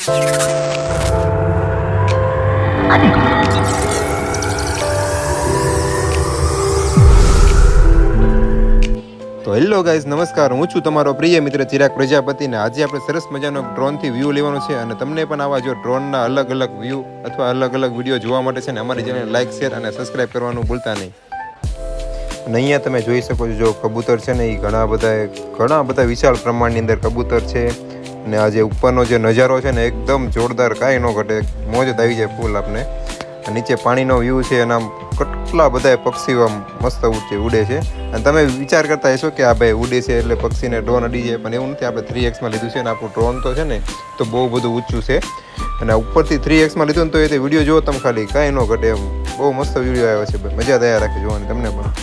તો hello guys, નમસ્કાર. હું છું તમારો પ્રિય મિત્ર ચિરાગ પ્રજાપતિ ને આજે આપણે સરસ મજાનો ડ્રોનથી વ્યૂ લેવાનો છે અને તમને પણ આવા જો ડ્રોનના અલગ અલગ વ્યૂ અથવા અલગ અલગ વિડીયો જોવા માટે છે ને અમારી ચેનલ લાઈક, શેર અને સબસ્ક્રાઈબ કરવાનું ભૂલતા નહીં. અને અહીંયા તમે જોઈ શકો છો, જો કબૂતર છે ને એ ઘણા બધા વિશાળ પ્રમાણની અંદર કબૂતર છે. અને આ જે ઉપરનો જે નજારો છે ને એકદમ જોરદાર, કાંઈ ન ઘટે, મોજ જ આવી જાય ફૂલ આપને. નીચે પાણીનો વ્યૂ છે અને આમ કેટલા બધા પક્ષીઓ આમ મસ્ત ઉડે છે. અને તમે વિચાર કરતા હશો કે આ ભાઈ ઉડે છે એટલે પક્ષીને ડ્રોન અડી જાય, પણ એવું નથી. આપણે 3Xમાં લીધું છે અને આપણું ડ્રોન તો છે ને તો બહુ બધું ઊંચું છે. અને ઉપરથી 3Xમાં લીધું ને તો એ વિડીયો જુઓ તમે, ખાલી કાંઈ ન ઘટે એમ. બહુ મસ્ત વિડીયો આવ્યો છે, મજા તૈયાર રાખી જોવાની તમને પણ.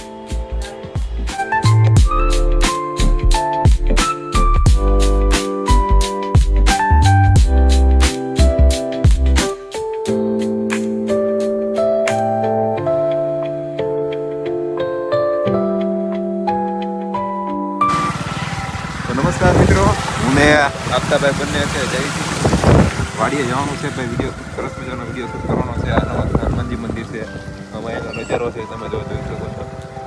નમસ્કાર મિત્રો, હું ને આપતાભાઈ બંને અત્યારે જઈ છીએ વાડીએ જવાનું છે. ભાઈ વિડીયો સરસ મજાનો વિડીયો શૂટ કરવાનો છે. આ હનુમાનજી મંદિર છે, આમાં એનો નજારો છે, તમે જોઈ શકો છો.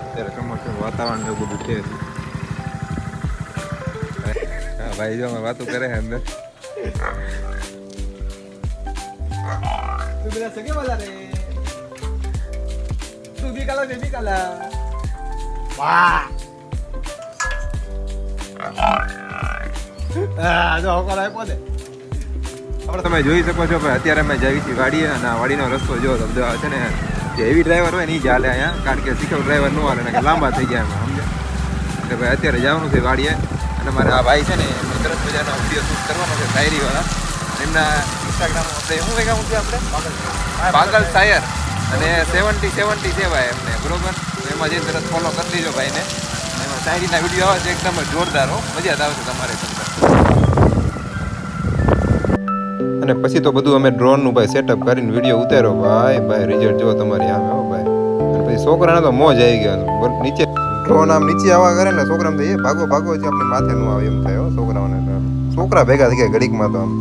અત્યારે ચોમાસું વાતાવરણ એવું બધું છે. હા ભાઈ, જો અમે વાતો કરે છે અંદર. તમે જોઈ શકો છો ભાઈ, અત્યારે અમે જઈએ છીએ વાડીએ અને આ વાડીનો રસ્તો જો બધા છે ને, જે હેવી ડ્રાઈવર હોય ને એ જ હાલે અહીંયા, કારણ કે શીખવ ડ્રાઈવર ન હાલે ને લાંબા થઈ ગયા એમાં, સમજે. એટલે ભાઈ અત્યારે જવાનું છે વાડીએ. અને મારે આ ભાઈ છે ને એમનો સરસ મજાનો વિડીયો શૂટ કરવાનો છે, શાયરીવાળા. એમના ઇન્સ્ટાગ્રામ આપણે શું એકાઉન્ટ છે આપણે, પાગલ શાયર, અને 70 છે ભાઈ એમને, બરોબર. તો એમાં જે તરત ફોલો કરી દેજો ભાઈને. એમાં શાયરીના વિડીયો આવે છે એકદમ જોરદાર હો, મજા જ આવશે તમારે અંદર. અને પછી તો બધું અમે ડ્રોનનું ભાઈ સેટઅપ કરીને વિડીયો ઉતાર્યો ભાઈ રિઝલ્ટ જો તમારી આમે હો ભાઈ. અને પછી છોકરાને તો મોજ આવી ગયો. નીચે ડ્રોન આમ નીચે આવવા કરે ને છોકરાને તો એ ભાગો છે, આપણે માથે ન આવે એમ થાય હો છોકરાઓને. છોકરા ભેગા થઈ ગયા ઘડીકમાં તો આમ.